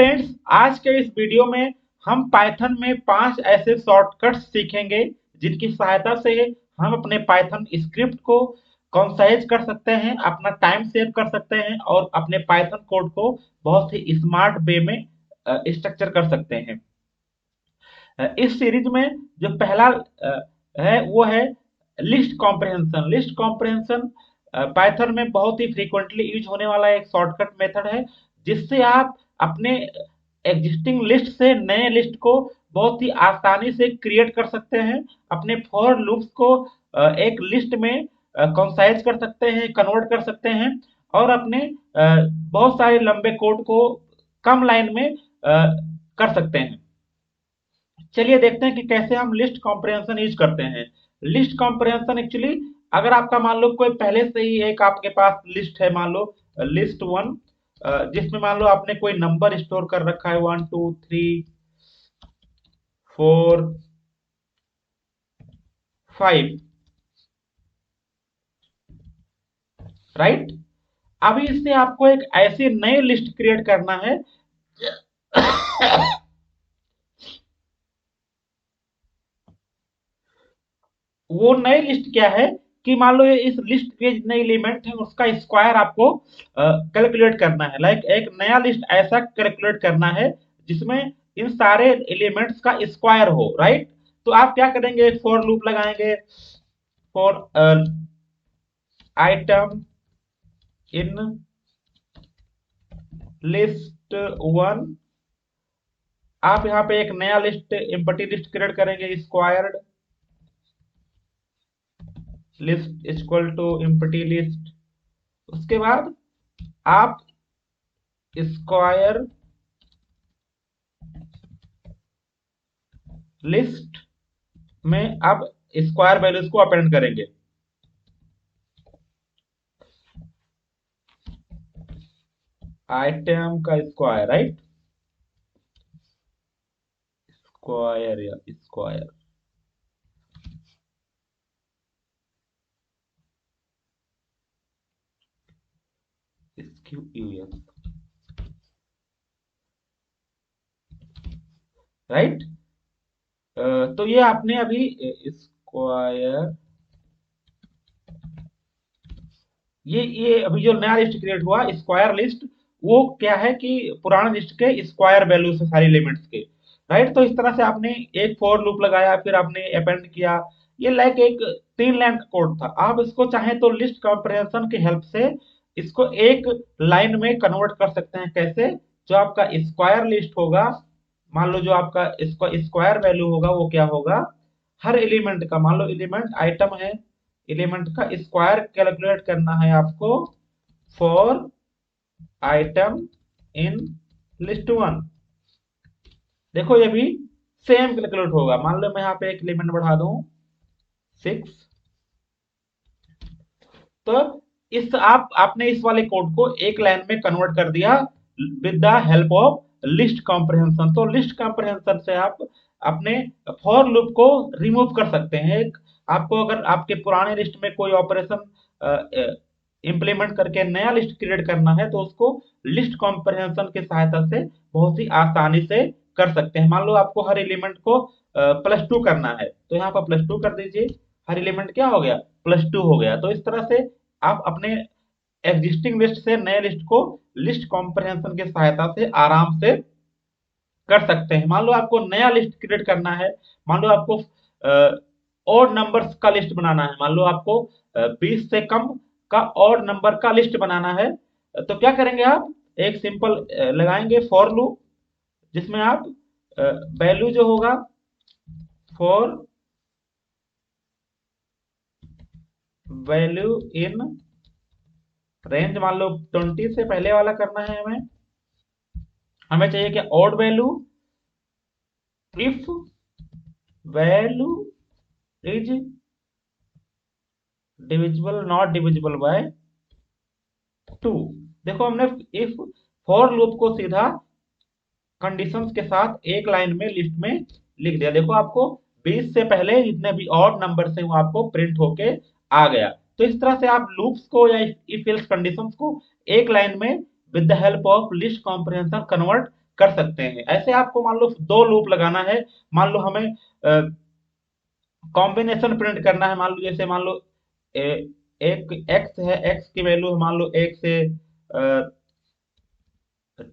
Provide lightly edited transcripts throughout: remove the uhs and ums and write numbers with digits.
Friends, आज के इस वीडियो में हम पाइथन में 5 ऐसे शॉर्टकट्स सीखेंगे जिनकी सहायता से हम अपने पाइथन स्क्रिप्ट को कंसाइज कर सकते हैं, अपना टाइम सेव कर सकते हैं और अपने पाइथन कोड को बहुत ही स्मार्ट वे में स्ट्रक्चर कर सकते हैं। इस सीरीज में जो पहला है वो है list comprehension. List comprehension Python में बहुत ही फ्रीक्वेंटली यूज होने वाला एक शॉर्टकट मेथड है, जिससे आप अपने एग्जिस्टिंग लिस्ट से नए लिस्ट को बहुत ही आसानी से क्रिएट कर सकते हैं। अपने फॉर लूप्स को एक लिस्ट में कंसाइज कर सकते हैं, कन्वर्ट कर सकते हैं और अपने बहुत सारे लंबे कोड को कम लाइन में कर सकते हैं। चलिए देखते हैं कि कैसे हम लिस्ट कॉम्प्रिहेंशन यूज करते हैं। लिस्ट कॉम्प्रिहेंशन एक्चुअली, अगर आपका मान लो कोई पहले से ही एक आपके पास लिस्ट है, मान लो लिस्ट वन, जिसमें मान लो आपने कोई नंबर स्टोर कर रखा है 1 2 3 4 5, राइट। अभी इससे आपको एक ऐसी नई लिस्ट क्रिएट करना है वो नई लिस्ट क्या है कि मान लो ये इस लिस्ट के जितने एलिमेंट हैं उसका स्क्वायर आपको कैलकुलेट करना है। लाइक एक नया लिस्ट ऐसा कैलकुलेट करना है जिसमें इन सारे एलिमेंट्स का स्क्वायर हो, राइट। तो आप क्या करेंगे, एक फॉर लूप लगाएंगे for item in list one. आप यहाँ पे एक नया लिस्ट, एम्प्टी लिस्ट क्रिएट करेंगे, squared list equal to empty list. उसके बाद आप स्क्वायर लिस्ट में अब स्क्वायर वैल्यूज को अपेंड करेंगे। आइटम का स्क्वायर, राइट, स्क्वायर या स्क्वायर। राइट। तो ये आपने अभी स्क्वायर, ये अभी जो नया लिस्ट क्रिएट हुआ स्क्वायर लिस्ट, वो क्या है कि पुराने लिस्ट के स्क्वायर वैल्यू से सारे एलिमेंट्स के, राइट। तो इस तरह से आपने एक फॉर लूप लगाया, फिर आपने अपेंड किया। ये लाइक एक 3 लाइन का कोड था। आप इसको चाहें तो लिस्ट कॉम्प्रिहेंशन की हेल्प से इसको एक लाइन में कन्वर्ट कर सकते हैं। कैसे? जो आपका स्क्वायर लिस्ट होगा, मान लो जो आपका इसको स्क्वायर वैल्यू होगा वो क्या होगा, हर एलिमेंट का, मान लो एलिमेंट आइटम है, एलिमेंट का स्क्वायर कैलकुलेट करना है आपको for item in list one. देखो ये भी सेम कैलकुलेट होगा। मान लो मैं यहाँ पे एक एलिमेंट बढ़ा दूं 6, तो इस आपने इस वाले कोड को एक लाइन में कन्वर्ट कर दिया with the help of list comprehension. तो लिस्ट कॉम्प्रिहेंशन से आप अपने फॉर लूप को रिमूव कर सकते हैं। एक आपको अगर आपके पुराने लिस्ट में कोई ऑपरेशन इंप्लीमेंट करके नया लिस्ट क्रिएट करना है तो उसको लिस्ट कॉम्प्रिहेंशन की सहायता से बहुत ही आसानी से कर सकते हैं। मान लो आपको हर एलिमेंट को +2 करना है, तो यहाँ पर +2 कर दीजिए। हर एलिमेंट क्या हो गया, +2 हो गया। तो इस तरह से आप अपने एग्जिस्टिंग लिस्ट से नए लिस्ट को लिस्ट कॉम्प्रिहेंशन की सहायता से आराम से कर सकते हैं। मान लो आपको नया लिस्ट क्रिएट करना है, मान लो आपको ऑड नंबर्स का लिस्ट बनाना है, मान लो आपको 20 से कम का ऑड नंबर का लिस्ट बनाना है। तो क्या करेंगे, आप एक सिंपल लगाएंगे फॉर लूप, जिसमें आप वैल्यू जो होगा फॉर वैल्यू इन रेंज, मान लो 20 से पहले वाला करना है हमें। हमें चाहिए कि odd value if value is divisible not divisible by 2। देखो हमने इफ फॉर लूप को सीधा कंडीशंस के साथ एक लाइन में लिस्ट में लिख दिया। देखो आपको 20 से पहले जितने भी ऑड नंबर है वो आपको प्रिंट होके आ गया। तो इस तरह से आप लूप्स को या इफ एल्स कंडीशंस को एक लाइन में with the help of list comprehension convert कर सकते हैं। ऐसे आपको मान लो 2 लूप लगाना है, मान लो हमें कॉम्बिनेशन प्रिंट करना है, मान लो जैसे मान लो एक एक्स है, एक्स की वैल्यू मान लो 1 से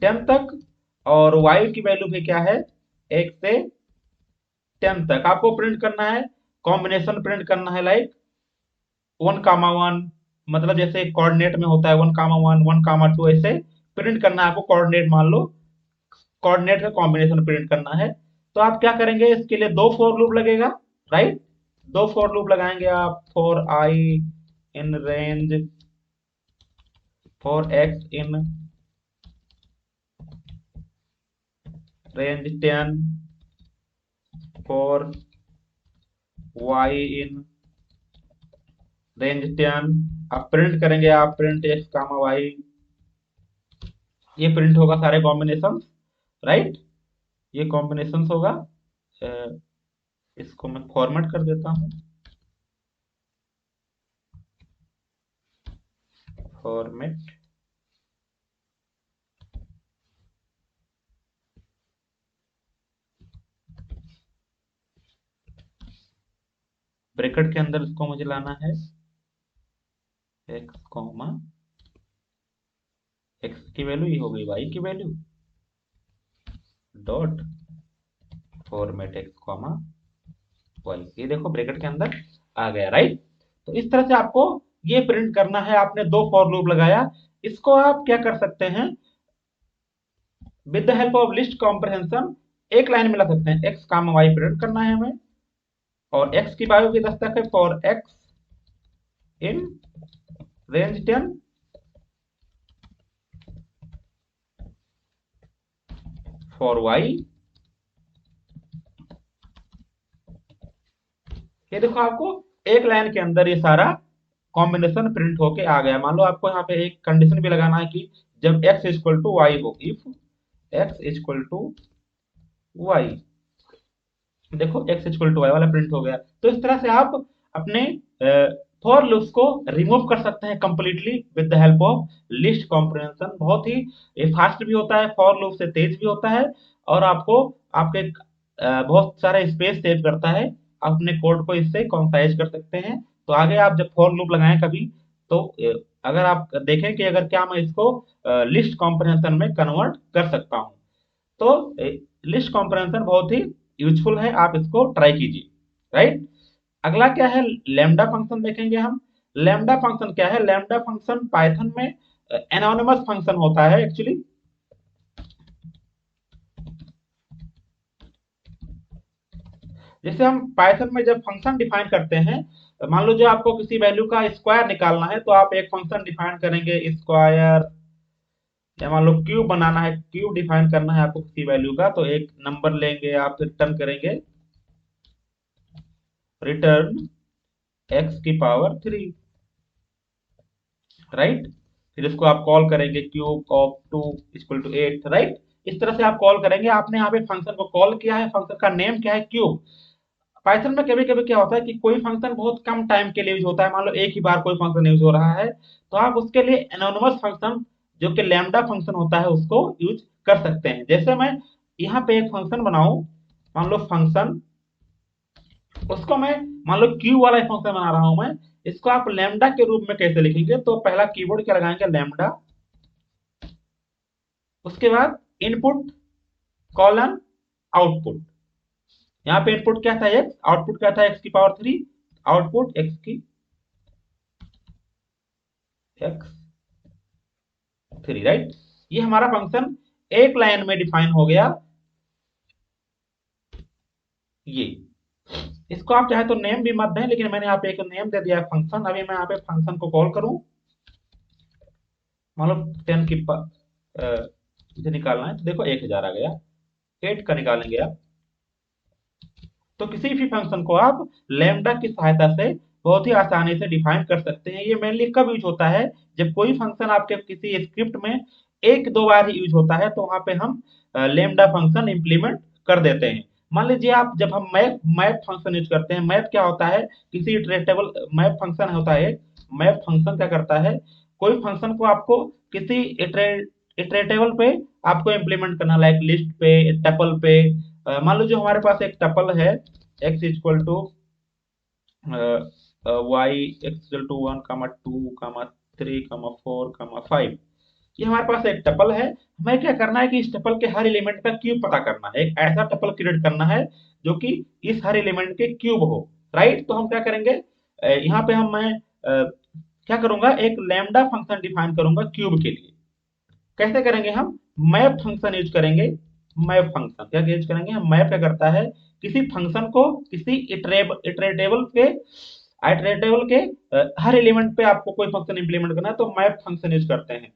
10 तक, और वाई की वैल्यू भी क्या है 1 से 10 तक आपको प्रिंट करना है, कॉम्बिनेशन प्रिंट करना है, लाइक 1,1, मतलब जैसे कोऑर्डिनेट में होता है 1,1 1,2, ऐसे प्रिंट करना है आपको कोऑर्डिनेट, मान लो कोऑर्डिनेट का कॉम्बिनेशन प्रिंट करना है। तो आप क्या करेंगे, इसके लिए 2 फॉर लूप लगेगा, राइट। 2 फॉर लूप लगाएंगे आप, for I in range, for X in range 10, for Y in range 10। आप प्रिंट करेंगे, आप प्रिंट एक्स कामा वाई, ये प्रिंट होगा सारे कॉम्बिनेशन, राइट। ये कॉम्बिनेशन होगा। अ, इसको मैं फॉर्मेट कर देता हूँ, फॉर्मेट। ब्रैकेट के अंदर इसको मुझे लाना है एक्स कॉमा, एक्स की वैल्यू ये हो गई वाई की value, dot format X comma Y, ये देखो ब्रैकेट के अंदर आ गया, राइट। तो इस तरह से आपको ये प्रिंट करना है। आपने 2 फॉर लूप लगाया, इसको आप क्या कर सकते हैं, with the help of list comprehension एक लाइन में ला सकते हैं, एक्स कामा वाई प्रिंट करना है हमें, और एक्स की वैल्यू की दस्तक है for X in range 10, for Y, ये देखो आपको एक लाइन के अंदर ये सारा कॉम्बिनेशन प्रिंट होके आ गया। मान लो आपको यहाँ पे एक कंडीशन भी लगाना है कि जब x इक्वल टू वाई हो, if x equal to Y, देखो x इक्वल टू वाई वाला प्रिंट हो गया। तो इस तरह से आप अपने फॉर लूप्स को रिमूव कर सकते हैं completely with the help of list comprehension. बहुत ही फास्ट भी होता है, फॉर लूप से तेज भी होता है, और आपको आपके बहुत सारा स्पेस सेव करता है। आप अपने कोड को इससे कंसाइज कर सकते हैं। तो आगे आप जब फॉर लूप लगाएं कभी, तो अगर आप देखें कि अगर क्या मैं इसको लिस्ट कॉम्प्रिहेंशन में कन्वर्ट कर सकता हूँ, तो लिस्ट कॉम्प्रिहेंशन बहुत ही यूजफुल है, आप इसको ट्राई कीजिए, राइट। अगला क्या है, लैम्डा फंक्शन देखेंगे हम। लैम्डा फंक्शन क्या है, लैम्डा फंक्शन पाइथन में एनोनिमस फंक्शन होता है एक्चुअली। जैसे हम पाइथन में जब फंक्शन डिफाइन करते हैं, मान लो जो आपको किसी वैल्यू का स्क्वायर निकालना है, तो आप एक फंक्शन डिफाइन करेंगे स्क्वायर, या मान लो क्यूब बनाना है, क्यूब डिफाइन करना है आपको किसी वैल्यू का, तो एक नंबर लेंगे, आप रिटर्न करेंगे रिटर्न एक्स की पावर 3, राइट। फिर इसको आप कॉल करेंगे cube of 2 equal to 8, right. इस तरह से आप कॉल करेंगे। आपने यहाँ पे फंक्शन को कॉल किया है, फंक्शन का नेम क्या है, क्यूब। पाइथन में कभी कभी क्या होता है कि कोई फंक्शन बहुत कम टाइम के लिए यूज होता है, मान लो एक ही बार कोई फंक्शन यूज हो रहा है, तो आप उसके लिए एनोनिमस फंक्शन जो कि लैम्डा फंक्शन होता है उसको यूज कर सकते हैं। जैसे मैं यहाँ पे एक फंक्शन बनाऊं, मान लो फंक्शन, उसको मैं मान लो क्यू वाला फंक्शन बना रहा हूं मैं, इसको आप लैम्डा के रूप में कैसे लिखेंगे, तो पहला कीवर्ड क्या लगाएंगे, लैम्डा, उसके बाद इनपुट कॉलन आउटपुट। यहाँ पे इनपुट क्या था एक्स, आउटपुट क्या था एक्स की पावर 3, आउटपुट एक्स 3, राइट। ये हमारा फंक्शन एक लाइन में डिफाइन हो गया। ये इसको आप चाहे तो नेम भी मत दें, लेकिन मैंने यहाँ पे एक नेम दे दिया है फंक्शन। अभी मैं यहाँ पे फंक्शन को कॉल करूं, मान लो 10 की मुझे निकालना है, तो देखो 1000 आ गया, 8 का निकालेंगे आप। तो किसी भी फंक्शन को आप लैम्डा की सहायता से बहुत ही आसानी से डिफाइन कर सकते हैं। ये मेनली कब यूज होता है, जब कोई फंक्शन आपके किसी स्क्रिप्ट में एक दो बार ही यूज होता है, तो वहां पे हम लैम्डा फंक्शन इंप्लीमेंट कर देते हैं। मान लीजिए आप, जब हम मैप मैप फंक्शन यूज करते हैं, मैप क्या होता है, किसी इटरेटेबल मैप फंक्शन होता है। मैप फंक्शन क्या करता है, कोई फंक्शन को आपको किसी इटरेटेबल पे आपको इम्प्लीमेंट करना, लाइक लिस्ट पे, टपल पे। मान लो जो हमारे पास एक टपल है x equal to Y X equal to 1, 2, 3, 4, 5। ये हमारे पास एक टपल है। हमें क्या करना है कि इस टपल के हर एलिमेंट का क्यूब पता करना है, एक ऐसा टपल क्रिएट करना है जो कि इस हर एलिमेंट के क्यूब हो, राइट। तो हम क्या करेंगे, यहाँ पे मैं क्या करूंगा, एक लैम्डा फंक्शन डिफाइन करूंगा क्यूब के लिए। कैसे करेंगे हम, मैप फंक्शन यूज करेंगे। मैप फंक्शन क्या यूज करेंगे हम, मैप क्या करता है, किसी फंक्शन को किसी इटरेटेबल के हर एलिमेंट पे आपको कोई फंक्शन इंप्लीमेंट करना है तो मैप फंक्शन यूज करते हैं।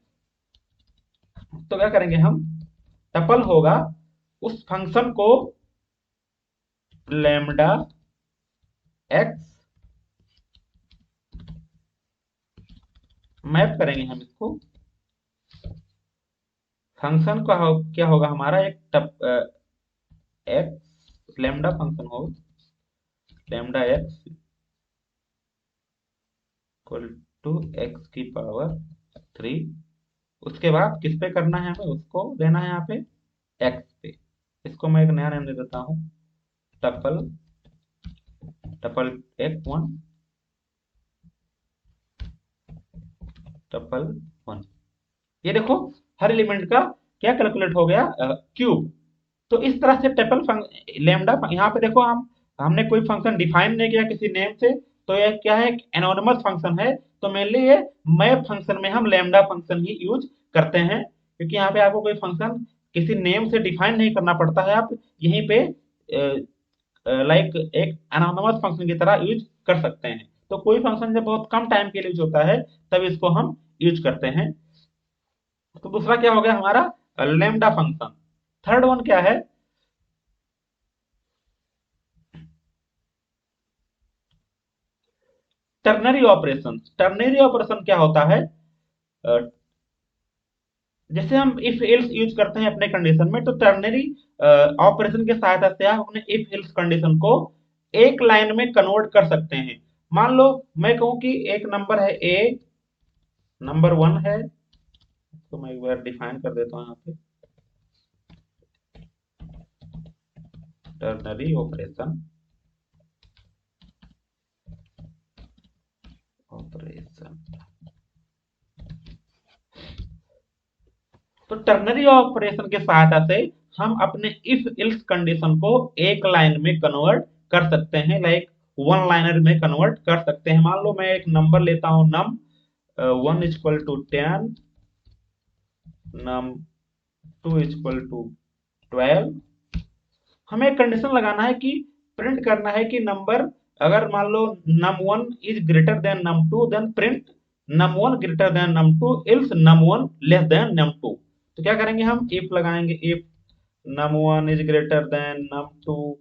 तो क्या करेंगे हम, टपल होगा, उस फंक्शन को लैम्डा एक्स मैप करेंगे हम इसको। फंक्शन का क्या होगा हमारा, एक एक्स लैम्डा फंक्शन होगा, lambda X equal to X की पावर 3। उसके बाद किस पे करना है हमें, उसको देना है यहाँ पे एक्स पे। इसको मैं एक नया नाम दे देता हूँ, टपल टपल x1 टपल 1। ये देखो हर एलिमेंट का क्या कैलकुलेट हो गया, क्यूब। तो इस तरह से टपल लैम्डा, यहाँ पे देखो हमने कोई फंक्शन डिफाइन नहीं किया किसी नेम से, तो ये क्या है, एनोनिमस फंक्शन है। तो मेनली ये मैप फंक्शन में हम लैम्डा फंक्शन ही यूज करते हैं, क्योंकि यहाँ पे आपको कोई फंक्शन किसी नेम से डिफाइन नहीं करना पड़ता है, आप यहीं पे लाइक एक एनोनिमस फंक्शन की तरह यूज कर सकते हैं। तो कोई फंक्शन जब बहुत कम टाइम के लिए यूज होता है तब इसको हम यूज करते हैं। तो दूसरा क्या हो गया हमारा, लैम्डा फंक्शन। थर्ड वन क्या है, टर्नरी ऑपरेशन। टर्नरी ऑपरेशन क्या होता है, अ, जैसे हम इफ एल्स यूज करते हैं अपने कंडीशन में, तो टर्नरी ऑपरेशन की सहायता से आप अपने इफ एल्स कंडीशन को एक लाइन में कन्वर्ट कर सकते हैं। मान लो मैं कहूं कि एक नंबर है ए, नंबर 1 है, तो मैं एक बार डिफाइन कर देता हूँ यहाँ पे, टर्नरी ऑपरेशन ऑपरेशन। तो टर्नरी ऑपरेशन की सहायता से हम अपने इफ इल्स कंडीशन को एक लाइन में कन्वर्ट कर सकते हैं, लाइक वन लाइनर में कन्वर्ट कर सकते हैं। मान लो मैं एक नंबर लेता हूं, num 1 equal to 10, num 2 equal to 12। हमें एक कंडीशन लगाना है कि प्रिंट करना है कि नंबर, अगर मान लो num1 is greater than num2, then print num1 greater than num2 else num1 less than num2। तो क्या करेंगे हम, इफ लगाएंगे, if num1 is greater than num2,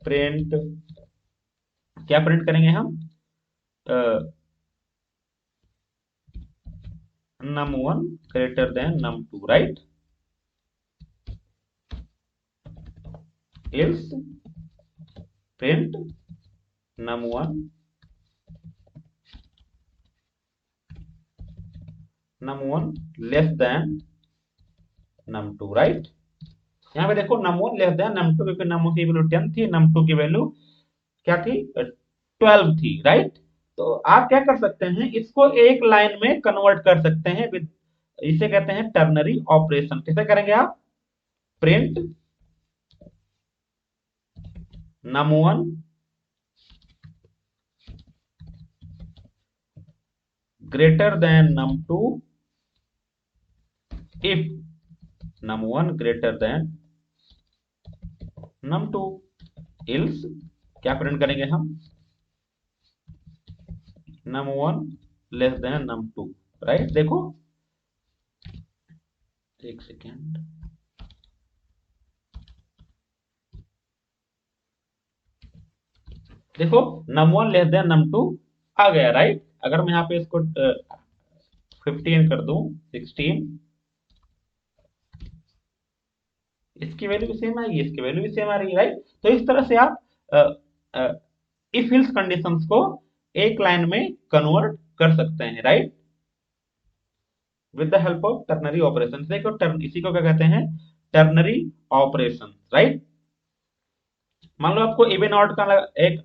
print, क्या प्रिंट करेंगे हम, num1 greater than num2, right. Else print num1 less than num2, right. यहाँ पे देखो num1 लेस देन num2, क्योंकि num1 की वैल्यू 10 थी, num2 की वैल्यू क्या थी, 12 थी, राइट। तो आप क्या कर सकते हैं, इसको एक लाइन में कन्वर्ट कर सकते हैं विद, इसे कहते हैं टर्नरी ऑपरेशन। कैसे करेंगे आप, print num1 greater than num2 if num1 greater than num2 ills, क्या प्रिंट करेंगे हम, num1 less than num2, right. देखो एक सेकेंड, देखो num1 लेस देन num2 आ गया, राइट। अगर मैं यहाँ पे इसको 15 कर दूं, 16, इसकी वैल्यू भी सेम आएगी, इसकी वैल्यू भी सेम आ रही है, राइट। तो इस तरह से आप इफ एल्स कंडीशंस को एक लाइन में कन्वर्ट कर सकते हैं, right. With the help of ternary operation. देखो इसी को क्या कहते हैं, टर्नरी ऑपरेशन, राइट। मान लो आपको इवन ऑड का एक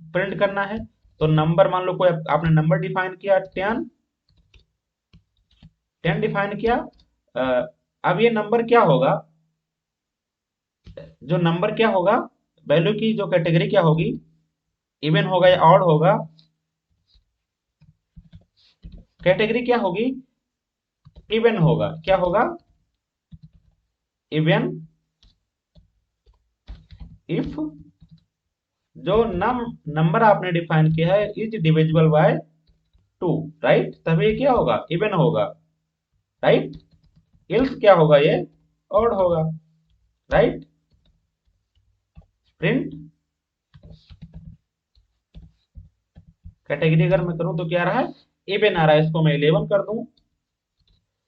प्रिंट करना है, तो नंबर मान लो कोई आपने नंबर डिफाइन किया 10, 10 डिफाइन किया। अब ये नंबर क्या होगा, जो नंबर क्या होगा, वैल्यू की जो कैटेगरी क्या होगी, इवन होगा या ऑड होगा, कैटेगरी क्या होगी, इवन होगा। क्या होगा, इवन इफ जो नंबर आपने डिफाइन किया है इज डिविजिबल बाय 2, राइट, तभी क्या होगा, इवन होगा, राइट। इल्स क्या होगा, ये ऑड होगा, राइट। प्रिंट कैटेगरी अगर मैं करूं तो क्या आ रहा है, इवन आ रहा है, इसको मैं 11 कर दूं,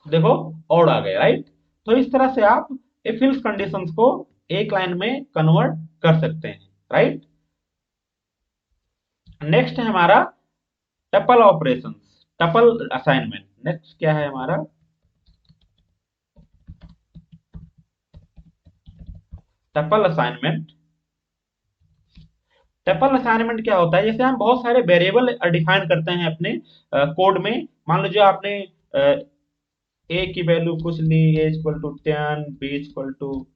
देखो ऑड आ गया, राइट। तो इस तरह से आप इफ एल्स कंडीशंस को एक लाइन में कन्वर्ट कर सकते हैं, राइट। नेक्स्ट है हमारा tuple operations, tuple assignment. Next क्या है हमारा, टपल असाइनमेंट। टपल असाइनमेंट क्या होता है, जैसे हम बहुत सारे वेरिएबल डिफाइन करते हैं अपने कोड में। मान लीजिए आपने ए की वैल्यू कुछ ली, A equal to 10, B equal to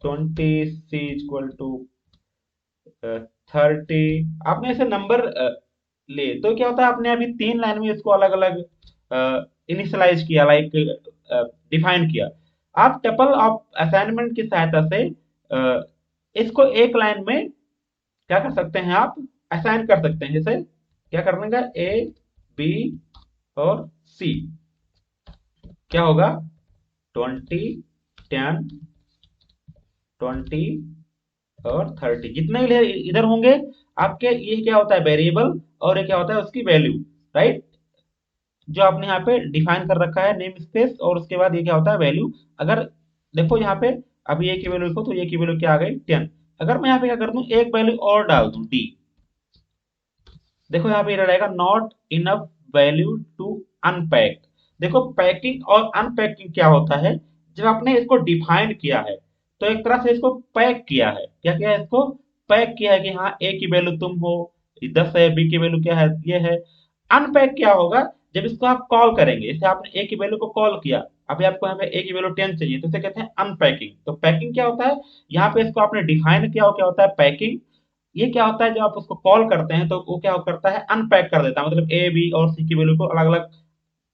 20, C equal to 30, आपने ऐसे नंबर लिए, तो क्या होता है, आपने अभी 3 लाइन में इसको अलग अलग इनिशियलाइज किया, लाइक डिफाइन किया। आप टपल ऑफ असाइनमेंट की सहायता से इसको एक लाइन में क्या कर सकते हैं, आप असाइन कर सकते हैं। जैसे क्या करने का, ए, बी और सी, क्या होगा, 20, 10, 20 और 30, जितने इधर होंगे आपके, ये क्या होता है वेरिएबल, और ये क्या होता है उसकी वैल्यू, राइट, जो आपने यहाँ पे डिफाइन कर रखा है नेम स्पेस, और उसके बाद ये क्या होता है वैल्यू। अगर देखो यहाँ पे अभी ए की वैल्यू लिखो, तो ए की वैल्यू क्या आ गई, 10। अगर मैं यहाँ पे क्या कर दूं, एक वैल्यू और डाल दूं, डी, देखो यहाँ पे रहेगा not enough value to unpack. देखो पैकिंग और अनपैकिंग क्या होता है, जब आपने इसको डिफाइन किया है, तो एक तरह से इसको पैक किया है। क्या किया है, इसको पैक किया है कि हाँ ए की वैल्यू तुम हो 10 है, बी की वैल्यू क्या है, ये है। अनपैक क्या होगा, जब इसको आप कॉल करेंगे, जैसे आपने ए की वैल्यू को कॉल किया, अभी आपको यहाँ पे ए की वैल्यू 10 चाहिए, तो इसे कहते हैं अनपैकिंग। तो पैकिंग क्या होता है, यहाँ पे इसको आपने डिफाइन किया हो, क्या होता है पैकिंग। ये क्या होता है, जब आप उसको कॉल करते हैं तो वो क्या करता है, अनपैक कर देता है, मतलब ए, बी और सी की वैल्यू को अलग अलग,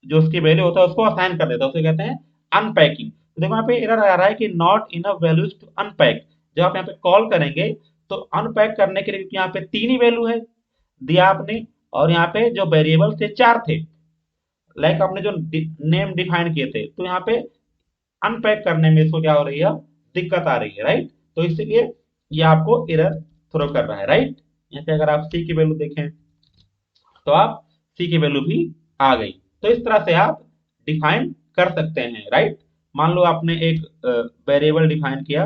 जो उसकी वैल्यू होता है उसको असाइन कर देता है, उसे कहते हैं अनपैकिंग। तो देखो यहाँ पे एरर आ रहा है कि not enough values to unpack. जब आप यहाँ पे कॉल करेंगे, तो अनपैक करने के लिए, क्योंकि यहाँ पे 3 ही वैल्यू है दिया आपने, और यहाँ पे जो वेरिएबल थे 4 थे, लाइक आपने जो नेम डिफाइन किए थे, तो यहाँ पे अनपैक करने में इसको क्या हो रही है, दिक्कत आ रही है, राइट। तो इसीलिए ये आपको एरर थ्रो कर रहा है, राइट। यहाँ पे अगर आप सी की वैल्यू देखें, तो आप सी की वैल्यू भी आ गई। तो इस तरह से आप डिफाइन कर सकते हैं, राइट। मान लो आपने एक वेरिएबल डिफाइन किया,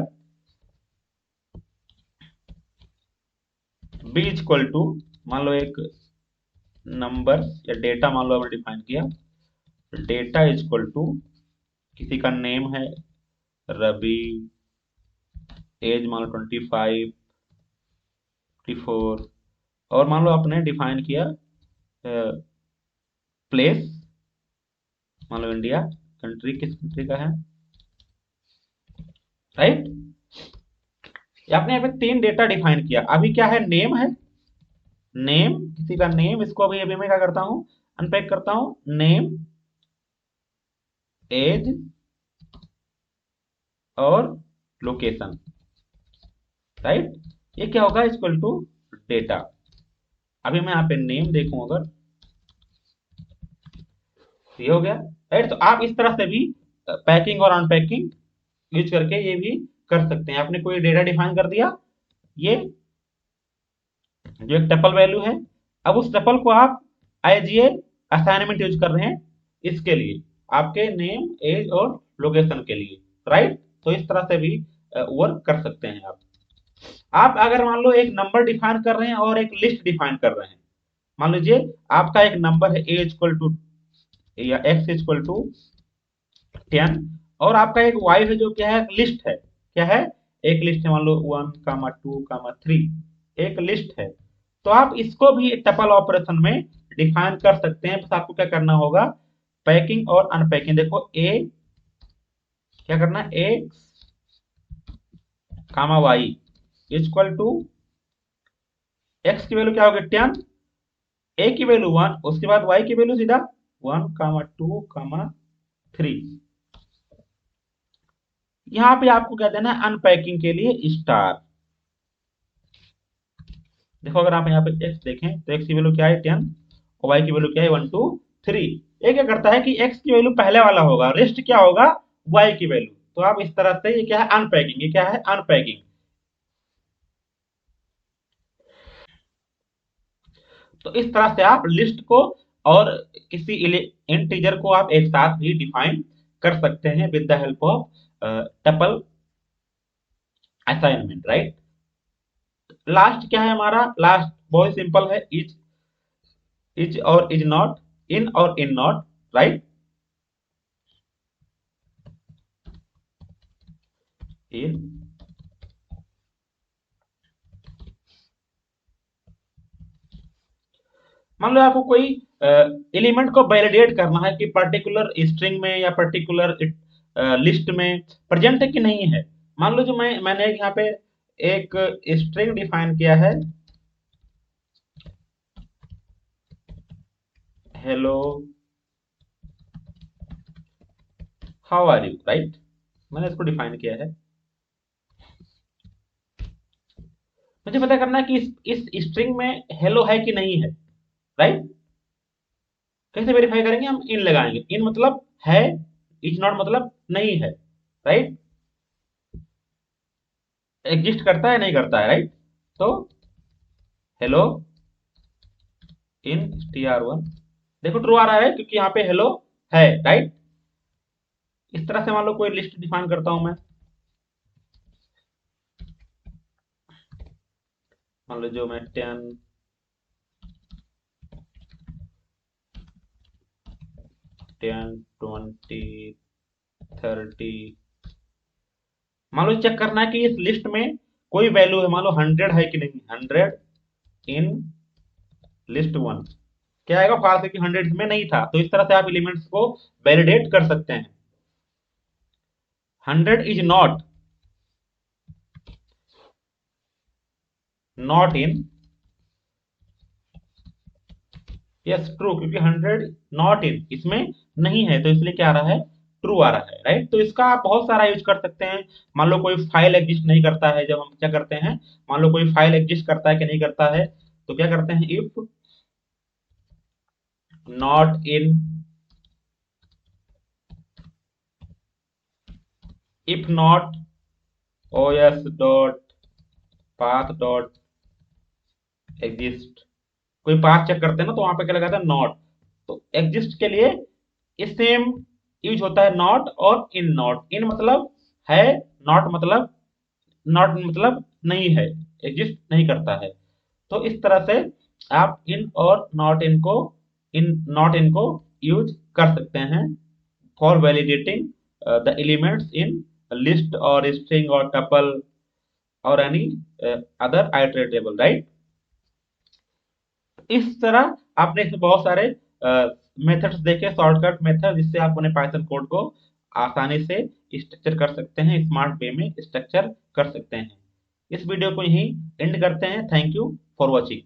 बी इक्वल टू, मान लो एक नंबर या डेटा मान लो आपने डिफाइन किया, डेटा इक्वल टू, किसी का नेम है रवि, एज मान लो 25, 24, और मान लो आपने डिफाइन किया प्लेस, मान लो इंडिया, कंट्री किस कंट्री का है, राइट। आपने यहाँ पे 3 डेटा डिफाइन किया, अभी क्या है, नेम है, नेम, किसी का नेम, इसको अभी अभी मैं क्या करता हूँ, अनपैक करता हूँ, नेम, एज और लोकेशन, राइट। ये क्या होगा, इक्वल टू डेटा। अभी मैं यहाँ पे नेम देखूं अगर, ये हो गया, राइट। तो आप इस तरह से भी पैकिंग और अनपैकिंग यूज करके ये भी कर सकते हैं। आपने कोई डेटा डिफाइन कर दिया, ये जो एक टपल वैल्यू है, अब उस टपल को आप एज ये असाइनमेंट यूज कर रहे हैं, इसके लिए आपके नेम, एज और लोकेशन के लिए, राइट। तो इस तरह से भी वर्क कर सकते हैं आप अगर मान लो एक नंबर डिफाइन कर रहे हैं और एक लिस्ट डिफाइन कर रहे हैं, मान लीजिए आपका एक नंबर है ए इक्वल टू या x इक्वल टू 10, और आपका एक y है जो क्या है, लिस्ट है, क्या है, एक लिस्ट है, मान लो 1 कामा 2 कामा 3, एक लिस्ट है। तो आप इसको भी टपल ऑपरेशन में डिफाइन कर सकते हैं। बस आपको क्या करना होगा, पैकिंग और अनपैकिंग। देखो a, क्या करना है, x comma y equal to, x की वैल्यू क्या होगी 10, a की वैल्यू 1, उसके बाद y की वैल्यू सीधा 1 कामा 2 कामा 3। यहां पे आपको क्या देना है, अनपैकिंग के लिए स्टार। देखो अगर आप यहाँ पे x देखें तो x की वैल्यू क्या है 10, और y की वैल्यू क्या है 1 2 3। ये क्या करता है कि x की वैल्यू पहले वाला होगा, रेस्ट क्या होगा, y की वैल्यू। तो आप इस तरह से, ये क्या है अनपैकिंग, ये क्या है अनपैकिंग। तो इस तरह से आप लिस्ट को और किसी इंटीजर को आप एक साथ भी डिफाइन कर सकते हैं with the help of tuple assignment, right. Last क्या है हमारा, लास्ट बहुत सिंपल है, इज और इज नॉट, इन और इन नॉट, राइट। इन, मान लो आपको कोई एलिमेंट को वैलिडेट करना है कि पर्टिकुलर स्ट्रिंग में या पर्टिकुलर लिस्ट में प्रेजेंट है कि नहीं है। मान लो जो मैंने यहाँ पे एक स्ट्रिंग डिफाइन किया है, hello how are you, right. मैंने इसको डिफाइन किया है। मुझे पता करना है कि इस स्ट्रिंग में हेलो है कि नहीं है, राइट। कैसे वेरीफाई करेंगे, हम इन लगाएंगे, इन मतलब है, इज नॉट मतलब नहीं है, राइट। एग्जिस्ट करता है नहीं करता है, राइट। तो हेलो इन str1, देखो ट्रू आ रहा है क्योंकि यहाँ पे हेलो है, राइट। इस तरह से मान लो कोई लिस्ट डिफाइन करता हूं मैं, मान लो जो मैं 10 20 30, मान लो चेक करना है कि इस लिस्ट में कोई वैल्यू है, मान लो 100 है कि नहीं, 100 इन लिस्ट 1, क्या आएगा फॉल्स है कि 100 में नहीं था। तो इस तरह से आप एलिमेंट्स को वैलिडेट कर सकते हैं। 100 is not, not in, yes true, क्योंकि 100 नॉट इन इसमें नहीं है, तो इसलिए क्या आ रहा है, ट्रू आ रहा है, राइट। तो इसका आप बहुत सारा यूज कर सकते हैं। मान लो कोई फाइल एग्जिस्ट नहीं करता है, जब हम क्या करते हैं, मान लो कोई फाइल एग्जिस्ट करता है कि नहीं करता है, तो क्या करते हैं, if not in, if not os dot path dot exist, कोई पाथ चेक करते हैं ना, तो वहां पे क्या लगाता है, नॉट। तो एग्जिस्ट के लिए इस सेम यूज होता है, नॉट और इन नॉट। इन मतलब है, नॉट मतलब, नॉट मतलब नहीं है, एग्जिस्ट नहीं करता है। तो इस तरह से आप इन और नॉट इन को यूज कर सकते हैं for validating the elements in list और स्ट्रिंग और टपल और एनी अदर आइटरेटेबल, राइट। इस तरह आपने इसमें बहुत सारे मेथड्स देखे, शॉर्टकट मेथड, जिससे आप अपने पाइथन कोड को आसानी से स्ट्रक्चर कर सकते हैं, स्मार्ट वे में स्ट्रक्चर कर सकते हैं। इस वीडियो को यहीं एंड करते हैं। Thank you for watching.